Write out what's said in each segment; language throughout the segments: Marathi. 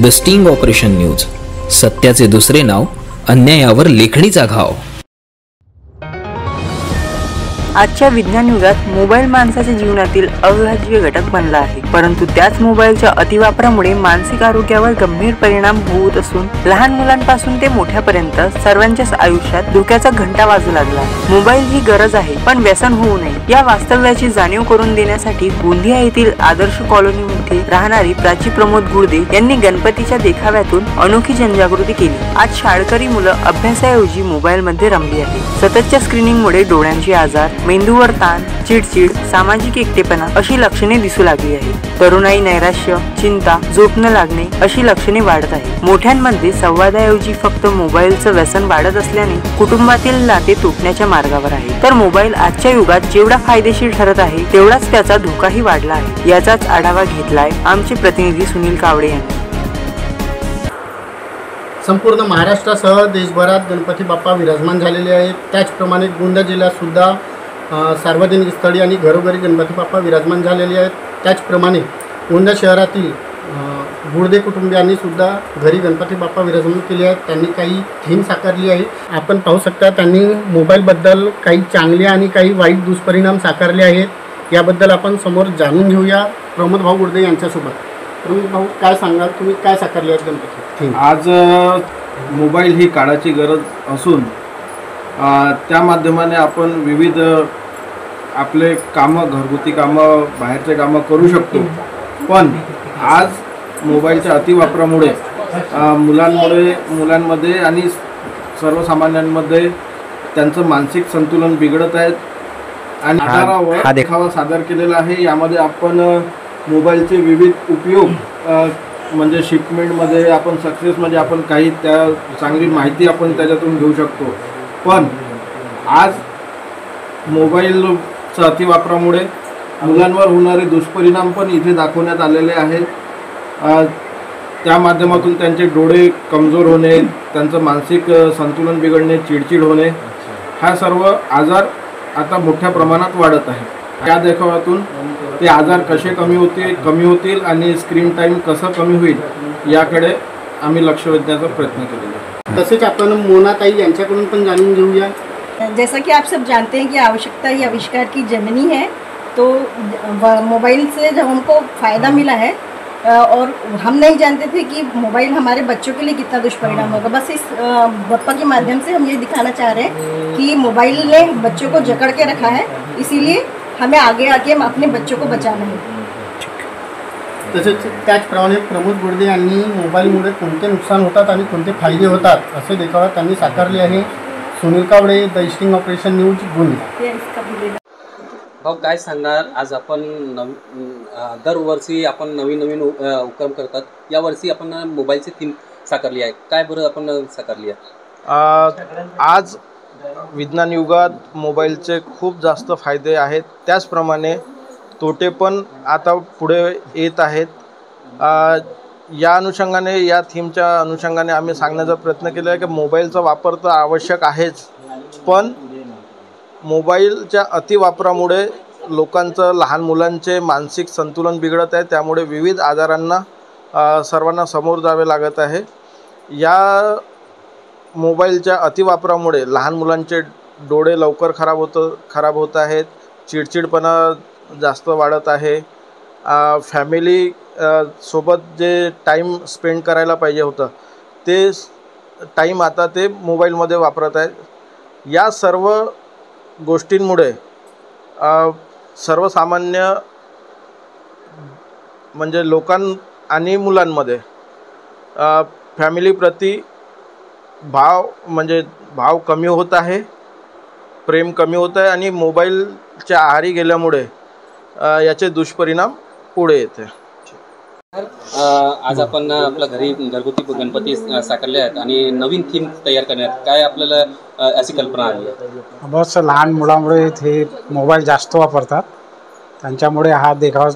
द स्टिंग ऑपरेशन न्यूज, सत्याचे दुसरे नाव, अन्यायावर लेखणीचा घाव. आजच्या विज्ञान युगात मोबाईल माणसाच्या जीवनातील अविभाज्य घटक बनला आहे. परंतु त्याच मोबाईलच्या अतिवापरामुळे मानसिक आरोग्यावर गंभीर परिणाम होत असून लहान मुलांपासून ते मोठ्यापर्यंत सर्वांच्याच आयुष्यात धोक्याचा घंटा वाजू लागला आहे. मोबाईल ही गरज आहे, पण व्यसन होऊ नये या वास्तव्याची जाणीव करून देण्यासाठी गोंदिया येथील आदर्श कॉलनीमध्ये राहणारी प्राची प्रमोद गुर्दे यांनी गणपतीच्या देखाव्यातून अनोखी जनजागृती केली. आज शाळकरी मुलं अभ्यासाऐवजी मोबाईलमध्ये रमली आहेत. सततच्या स्क्रीनिंगमुळे डोळ्यांचे आजार, मेंदूवर ताण, चिडचिड, सामाजिक एकटेपणा अशी लक्षणे दिसू लागली आहेत. तरुणाई नैराश्य, चिंता, झोप न लागणे अशी लक्षणे वाढत आहेत. मोठ्यांमध्ये संवादाऐवजी फक्त मोबाईलचं व्यसन वाढत असल्याने कुटुंबातील नाते तुटण्याच्या मार्गावर आहे. तर मोबाईल आजच्या युगात जेवढा फायदेशीर ठरत आहे तेवढाच त्याचा धोकाही वाढला आहे. याचाच आढावा घेतलाय आमचे प्रतिनिधी सुनील कावडे यांनी. संपूर्ण महाराष्ट्रासह देशभरात गणपती बाप्पा विराजमान झालेले आहेत. त्याचप्रमाणे गोंदिया जिल्ह्यात सुद्धा सार्वजनिक स्थळी आणि घरोघरी गणपती बाप्पा विराजमान झालेले आहेत. त्याचप्रमाणे गोंदिया शहरातील गुर्दे कुटुंबियांनी सुद्धा घरी गणपती बाप्पा विराजमान केले आहेत. त्यांनी काही थीम साकारली आहे. आपण पाहू शकता त्यांनी मोबाईलबद्दल काही चांगले आणि काही वाईट दुष्परिणाम साकारले आहेत. याबद्दल आपण समोर जाणून घेऊया प्रमोद भाऊ गुर्दे यांच्यासोबत. प्रमोद भाऊ, काय सांगाल, तुम्ही काय साकारले आहेत गणपती थीम? आज मोबाईल ही काळाची गरज असून त्या माध्यमाने आपण विविध आपले कामं, घरगुती कामं, बाहेरचे कामं करू शकतो. पण आज मोबाईलच्या अतिवापरामुळे मुलांमध्ये आणि सर्वसामान्यांमध्ये त्यांचं मानसिक संतुलन बिघडत आहे आणि आधारावर देखावा सादर केलेला आहे. यामध्ये आपण मोबाईलचे विविध उपयोग म्हणजे शिपमेंटमध्ये आपण सक्सेसमध्ये आपण काही त्या चांगली माहिती आपण त्याच्यातून घेऊ शकतो. पण आज मोबाईलच्या अतिवापरामुळे मुलांवर होणारे दुष्परिणाम पण इथे दाखवण्यात आलेले आहेत. त्या माध्यमातून त्यांचे डोळे कमजोर होणे, त्यांचं मानसिक संतुलन बिघडणे, चिडचिड होणे, हा सर्व आजार आता मोठ्या प्रमाणात वाढत आहे. त्या देखाव्यातून ते आजार कसे कमी होतील आणि स्क्रीन टाईम कसं कमी होईल याकडे आम्ही लक्ष वेधण्याचा प्रयत्न केलेला आहे. तसेच आपण मोनाताई यांच्याकडून पण जाणून घेऊया. जैसा कि आप सब जानते हैं कि आवश्यकता ही आविष्कार की जननी है, तो मोबाइल से जब हमको फ़ायदा मिला है और हम नहीं जानते थे कि मोबाइल हमारे बच्चों के लिए कितना दुष्परिणाम होगा. बस इस बप्पा के माध्यम से हम ये दिखाना चाह रहे हैं कि मोबाइल ने बच्चों को जकड़ के रखा है, इसीलिए हमें आगे आके अपने बच्चों को बचाना है. तसेच त्याचप्रमाणे प्रमोद गुर्दे यांनी मोबाईलमुळे कोणते नुकसान होतात आणि कोणते फायदे होतात असे देखावा त्यांनी साकारले आहे. Sunil Kawade, the sting operation news, Gondia. भाऊ, काय सांगणार? आज आपण दरवर्षी आपण नवीन उपक्रम करतात. यावर्षी आपण मोबाईलची थीम साकारली आहे. काय बरं आपण साकारली आहे? आज विज्ञान युगात मोबाईलचे खूप जास्त फायदे आहेत, त्याचप्रमाणे तोटे पण आता पुढे येत आहेत. या अनुषंगाने, या थीमच्या अनुषंगाने आम्ही सांगण्याचा प्रयत्न केला आहे की मोबाईलचा वापर तर आवश्यक आहेच, पण मोबाईलच्या अतिवापरामुळे लोकांचं, लहान मुलांचे मानसिक संतुलन बिघडत आहे. त्यामुळे विविध आजारांना सर्वांना समोर जावे लागत आहे. या मोबाईलच्या अतिवापरामुळे लहान मुलांचे डोळे लवकर खराब होत आहेत, चिडचिडपणा जास्त वाढत आहे. फॅमिली सोबत जे टाईम स्पेंड करायला पाहिजे होतं ते टाईम आता ते मोबाईलमध्ये वापरत आहेत. या सर्व गोष्टींमुळे सर्वसामान्य म्हणजे लोकां आणि मुलांमध्ये फॅमिलीप्रती भाव कमी होत आहे, प्रेम कमी होत आहे आणि मोबाईलच्या आहारी गेल्यामुळे याचे दुष्परिणाम पुढे येते. आज आपण आपल्या घरी घरगुती गणपती साकारले आहेत आणि नवीन थीम तयार करण्यात काय आपल्याला अशी कल्पना आली? बस लहान मुलामुळे ते मोबाईल जास्त वापरतात, त्यांच्यामुळे हा देखावा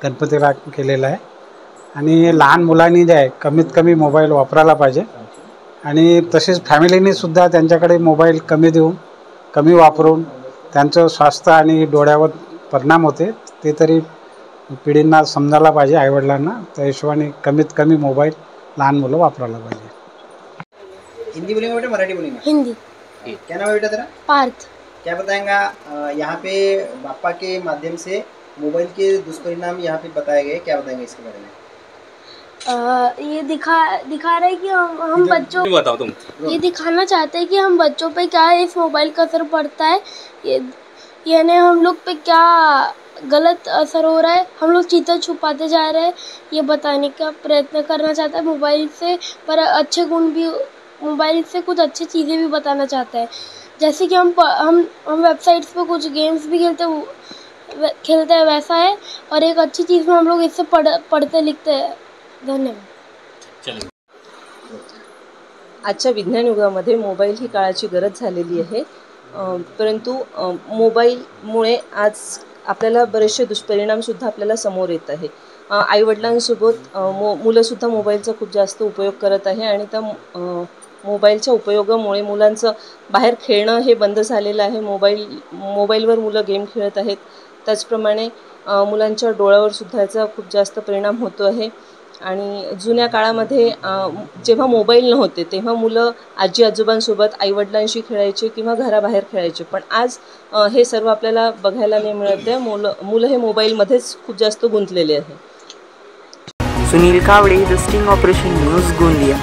गणपतीला केलेला आहे. आणि लहान मुलांनी जे आहे कमीत कमी मोबाईल वापरायला पाहिजे आणि तसेच फॅमिलीने सुद्धा त्यांच्याकडे मोबाईल कमी वापरून त्यांचं स्वास्थ्य आणि डोळ्यावर परिणाम होते ते तरी पिढींना समजायला पाहिजे, आईवडिलांना, त्या हिशोबाने कमीत कमी मोबाईल लहान मुलं वापरायला पाहिजे. हिंदी बोलेंगे बेटा मराठी बोलेंगे? हिंदी. क्या नाम है बेटा तेरा? पार्थ. क्या बताएंगा यहाँ पे बापा के माध्यम से मोबाइल के दुष्परिणाम यहाँ पे बताए गए, क्या बताएंगे इसके बारे में? ये दिखा रहा है कि हम बच्चों, बताओ तुम. ये दिखाना चाहते हैं कि हम बच्चों पे क्या इस मोबाइल का असर पड़ता है, यानी हम लोग पे क्या गलत असर हो रहा है, हम लोग चीज़ें छुपाते जा रहे हैं, ये बताने का प्रयत्न करना चाहता है मोबाइल से. पर अच्छे गुण भी, मोबाइल से कुछ अच्छी चीज़ें भी बताना चाहता है. जैसे कि हम वेबसाइट्स पर कुछ गेम्स भी खेलते हैं वैसा है, और एक अच्छी चीज़ में हम लोग इससे पढ़ते लिखते हैं. धन्यवाद. आजच्या विज्ञान युगामध्ये मोबाईल ही काळाची गरज झालेली आहे. परंतु मोबाईलमुळे आज आपल्याला बरेचसे दुष्परिणामसुद्धा आपल्याला समोर येत आहे. आईवडिलांसोबत मुलंसुद्धा मोबाईलचा खूप जास्त उपयोग करत आहे आणि त्या मोबाईलच्या उपयोगामुळे मुलांचं बाहेर खेळणं हे बंद झालेलं आहे. मोबाईलवर मुलं गेम खेळत आहेत. त्याचप्रमाणे मुलांच्या डोळ्यावरसुद्धा याचा खूप जास्त परिणाम होतो आहे. आणि जुन्या काळामध्ये जेव्हा मोबाईल नव्हते तेव्हा मुलं आजी आजोबांसोबत आईवडिलांशी खेळायचे किंवा घराबाहेर खेळायचे. पण आज हे सर्व आपल्याला बघायला नाही मिळत आहे. मुलं हे मोबाईलमध्येच खूप जास्त गुंतलेले आहे. Sunil Kawade, the sting operation news, Gondia.